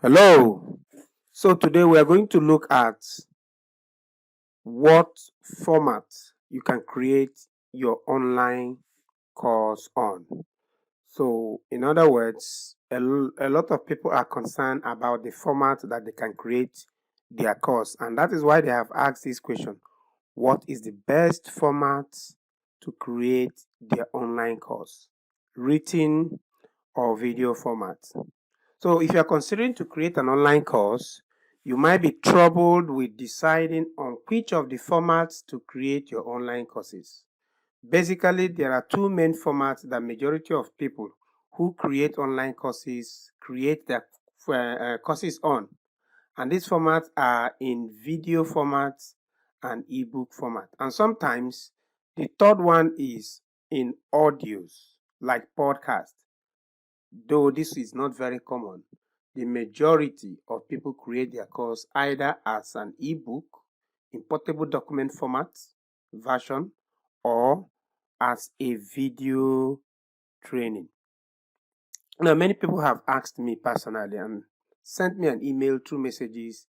Hello. So today we are going to look at what format you can create your online course on. So, in other words, a lot of people are concerned about the format that they can create their course, and that is why they have asked this question: what is the best format to create their online course? Written or video format? So if you're considering to create an online course, you might be troubled with deciding on which of the formats to create your online courses. Basically, there are two main formats that majority of people who create online courses create their courses on. And these formats are in video format and ebook format. And sometimes the third one is in audios like podcast. Though this is not very common, the majority of people create their course either as an ebook in portable document format version or as a video training. Now, many people have asked me personally and sent me an email through messages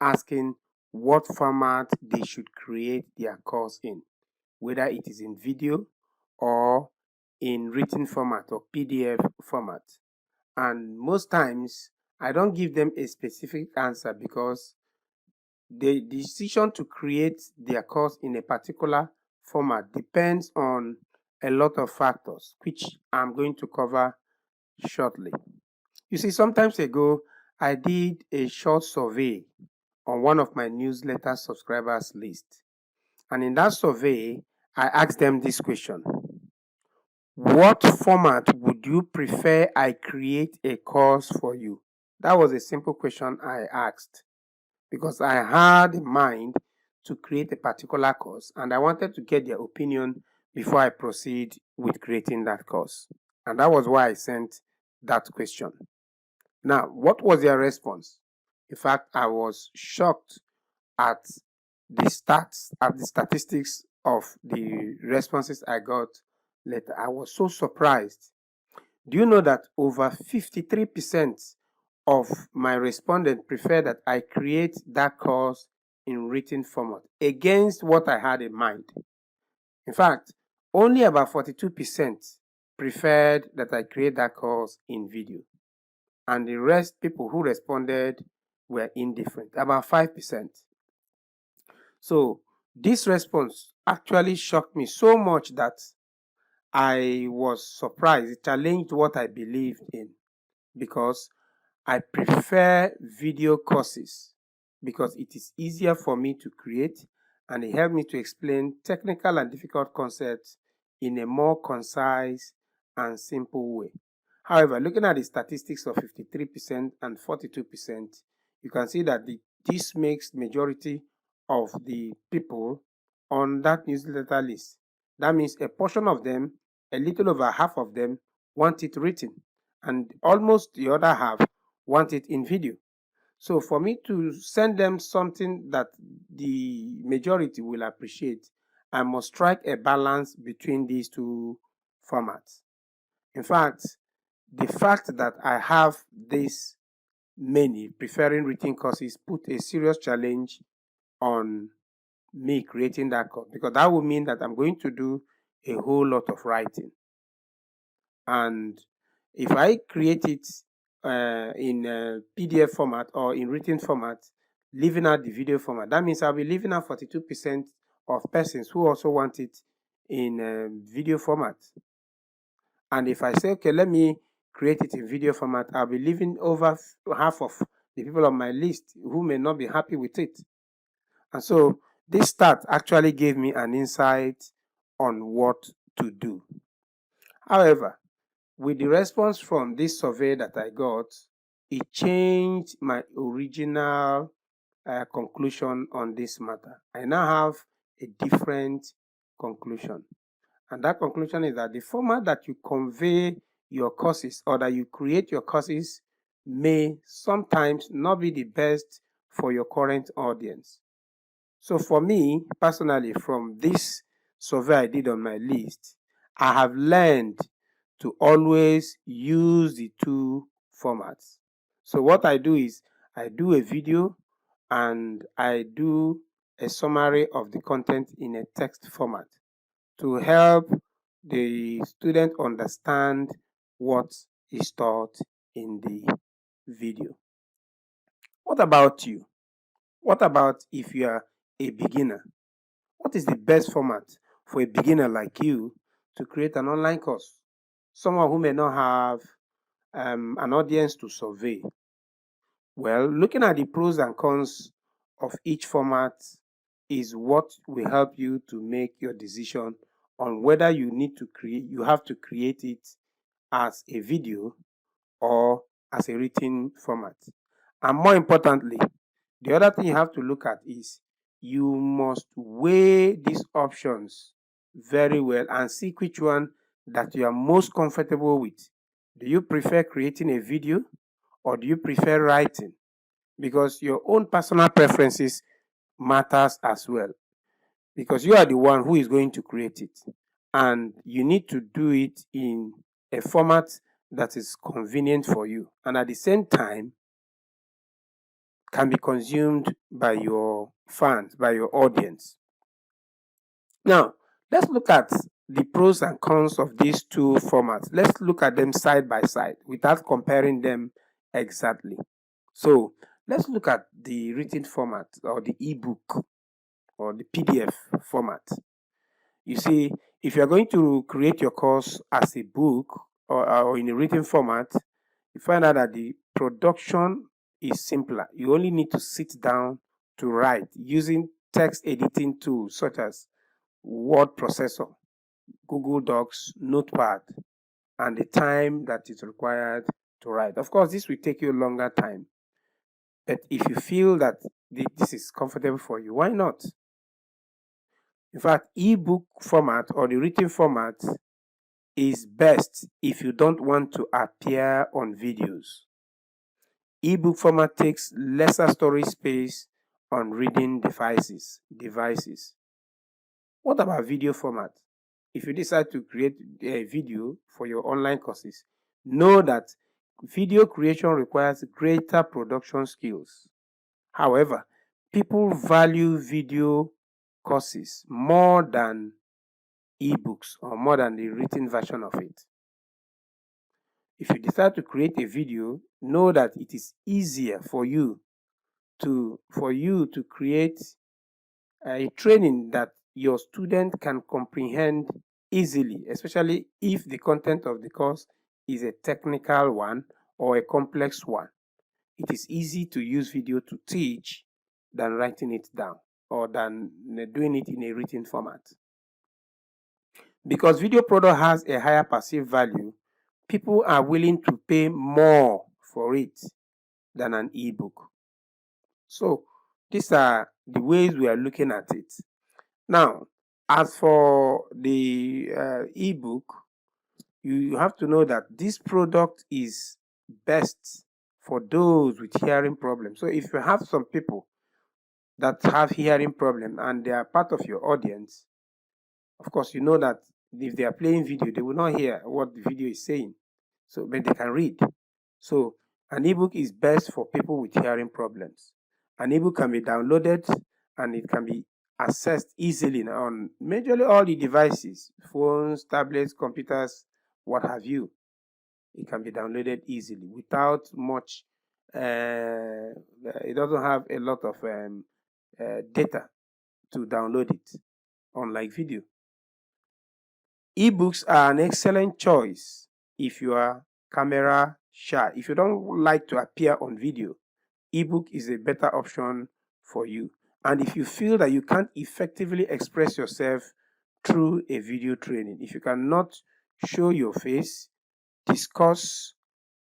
asking what format they should create their course in, whether it is in video or in written format or PDF format. And most times I don't give them a specific answer because the decision to create their course in a particular format depends on a lot of factors, which I'm going to cover shortly. You see, sometimes ago, I did a short survey on one of my newsletter subscribers list. And in that survey, I asked them this question: what format would you prefer I create a course for you? That was a simple question I asked because I had in mind to create a particular course and I wanted to get their opinion before I proceed with creating that course. And that was why I sent that question. Now, what was their response? In fact, I was shocked at the statistics of the responses I got later. I was so surprised. Do you know that over 53% of my respondents prefer that I create that course in written format against what I had in mind? In fact, only about 42% preferred that I create that course in video. And the rest, people who responded, were indifferent, about 5%. So this response actually shocked me so much that I was surprised. It challenged what I believed in because I prefer video courses because it is easier for me to create and it helped me to explain technical and difficult concepts in a more concise and simple way. However, looking at the statistics of 53% and 42%, you can see that this makes majority of the people on that newsletter list. That means a portion of them, a little over half of them, want it written, and almost the other half want it in video. So for me to send them something that the majority will appreciate, I must strike a balance between these two formats. In fact, the fact that I have this many preferring written courses put a serious challenge on me creating that course because that would mean that I'm going to do a whole lot of writing. And if I create it in PDF format or in written format, leaving out the video format, that means I'll be leaving out 42% of persons who also want it in video format. And if I say, okay, let me create it in video format, I'll be leaving over half of the people on my list who may not be happy with it. And so this stat actually gave me an insight on what to do. However, with the response from this survey that I got, it changed my original conclusion on this matter. I now have a different conclusion. And that conclusion is that the format that you convey your courses or that you create your courses may sometimes not be the best for your current audience. So for me, personally, from this survey I did on my list, I have learned to always use the two formats. So what I do is I do a video and I do a summary of the content in a text format to help the student understand what is taught in the video. What about you? What about if you are a beginner? What is the best format for a beginner like you to create an online course? Someone who may not have an audience to survey. Well, looking at the pros and cons of each format is what will help you to make your decision on whether you have to create it as a video or as a written format. And more importantly, the other thing you have to look at is you must weigh these options very well and see which one that you are most comfortable with. Do you prefer creating a video or do you prefer writing? Because your own personal preferences matters as well, because you are the one who is going to create it and you need to do it in a format that is convenient for you and at the same time can be consumed by your fans, by your audience. Now, let's look at the pros and cons of these two formats. Let's look at them side by side without comparing them exactly. So, let's look at the written format or the ebook or the PDF format. You see, if you're going to create your course as a book or in a written format, you find out that the production is simpler. You only need to sit down to write using text editing tools such as word processor, Google Docs, Notepad, and the time that is required to write. Of course, this will take you a longer time. But if you feel that this is comfortable for you, why not? In fact, ebook format or the written format is best if you don't want to appear on videos. Ebook format takes lesser storage space on reading devices. What about video format? If you decide to create a video for your online courses, know that video creation requires greater production skills. However, people value video courses more than ebooks or more than the written version of it. If you decide to create a video, know that it is easier for you to create a training that your student can comprehend easily, especially if the content of the course is a technical one or a complex one. It is easy to use video to teach than writing it down or than doing it in a written format. Because video product has a higher perceived value, people are willing to pay more for it than an ebook. So these are the ways we are looking at it. Now, as for the ebook, you have to know that this product is best for those with hearing problems. So if you have some people that have hearing problem and they are part of your audience, of course, you know that if they are playing video, they will not hear what the video is saying. So, but they can read. So, an ebook is best for people with hearing problems. An ebook can be downloaded and it can be accessed easily on majorly all the devices, phones, tablets, computers, what have you. It can be downloaded easily without much. It doesn't have a lot of data to download it, unlike video. Ebooks are an excellent choice if you are camera shy. If you don't like to appear on video, ebook is a better option for you. And if you feel that you can't effectively express yourself through a video training, if you cannot show your face, discuss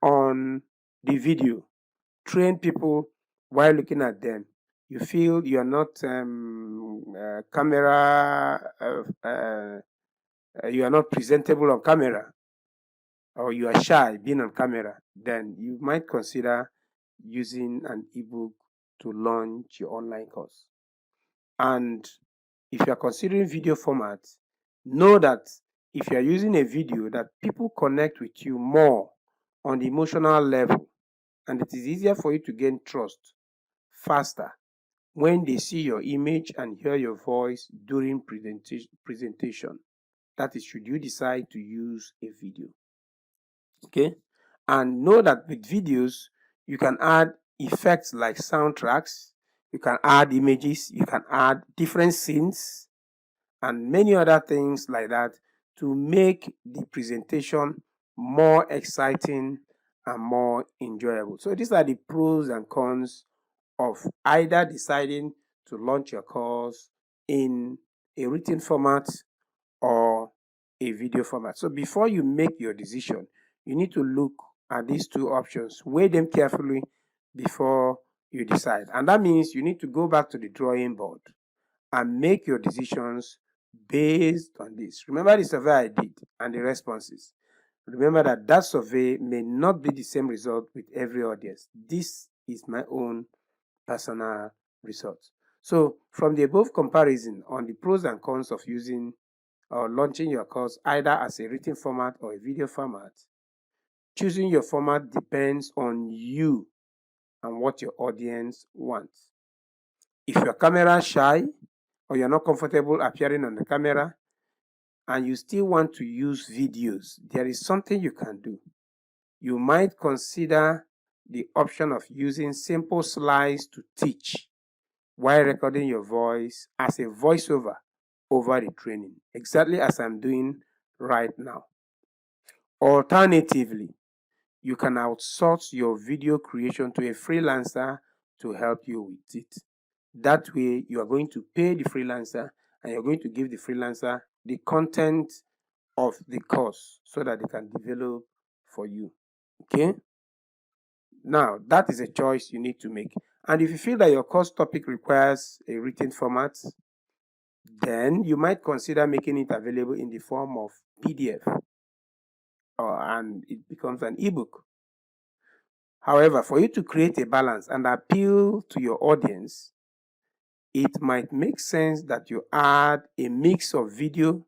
on the video, train people while looking at them, you feel you are not you are not presentable on camera, or you are shy being on camera, then you might consider using an ebook to launch your online course. And if you are considering video format, know that if you are using a video, that people connect with you more on the emotional level and it is easier for you to gain trust faster when they see your image and hear your voice during presentation. That is, should you decide to use a video. Okay, and know that with videos you can add effects like soundtracks, you can add images, you can add different scenes and many other things like that to make the presentation more exciting and more enjoyable. So these are the pros and cons of either deciding to launch your course in a written format or a video format. So before you make your decision, you need to look at these two options, weigh them carefully before you decide. And that means you need to go back to the drawing board and make your decisions based on this. Remember the survey I did and the responses. Remember that that survey may not be the same result with every audience. This is my own personal result. So from the above comparison on the pros and cons of using or launching your course either as a written format or a video format, choosing your format depends on you and what your audience wants. If you're camera shy or you're not comfortable appearing on the camera and you still want to use videos, there is something you can do. You might consider the option of using simple slides to teach while recording your voice as a voiceover over the training, exactly as I'm doing right now. Alternatively, you can outsource your video creation to a freelancer to help you with it. That way, you are going to pay the freelancer and you're going to give the freelancer the content of the course so that they can develop for you. Okay? Now, that is a choice you need to make. And if you feel that your course topic requires a written format, then you might consider making it available in the form of PDF and it becomes an ebook. However, for you to create a balance and appeal to your audience, it might make sense that you add a mix of video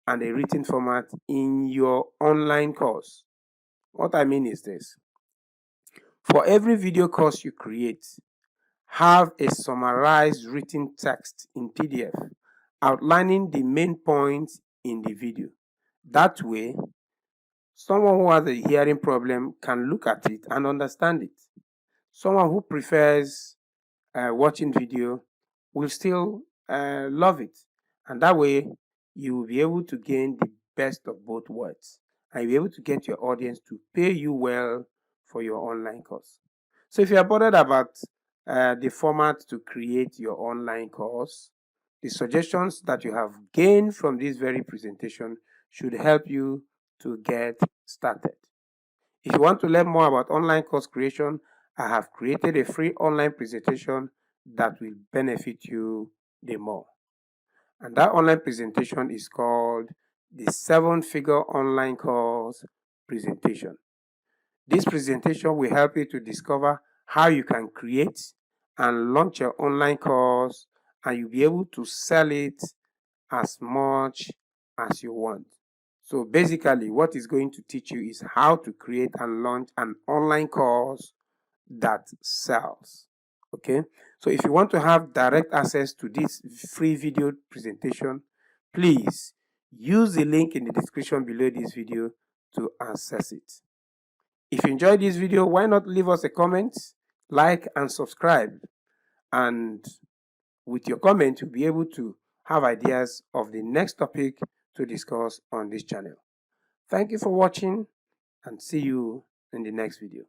and a written format in your online course. What I mean is this. For every video course you create, have a summarized written text in PDF outlining the main points in the video. That way, someone who has a hearing problem can look at it and understand it. Someone who prefers watching video will still love it. And that way, you will be able to gain the best of both worlds. And you'll be able to get your audience to pay you well for your online course. So if you are bothered about the format to create your online course, the suggestions that you have gained from this very presentation should help you to get started. If you want to learn more about online course creation, I have created a free online presentation that will benefit you the more. And that online presentation is called the 7-Figure Online Course Presentation. This presentation will help you to discover how you can create and launch your online course, and you'll be able to sell it as much as you want. So basically, what it's going to teach you is how to create and launch an online course that sells. Okay, so if you want to have direct access to this free video presentation, please use the link in the description below this video to access it. If you enjoyed this video, why not leave us a comment, like and subscribe, and with your comment you'll be able to have ideas of the next topic to discuss on this channel. Thank you for watching and see you in the next video.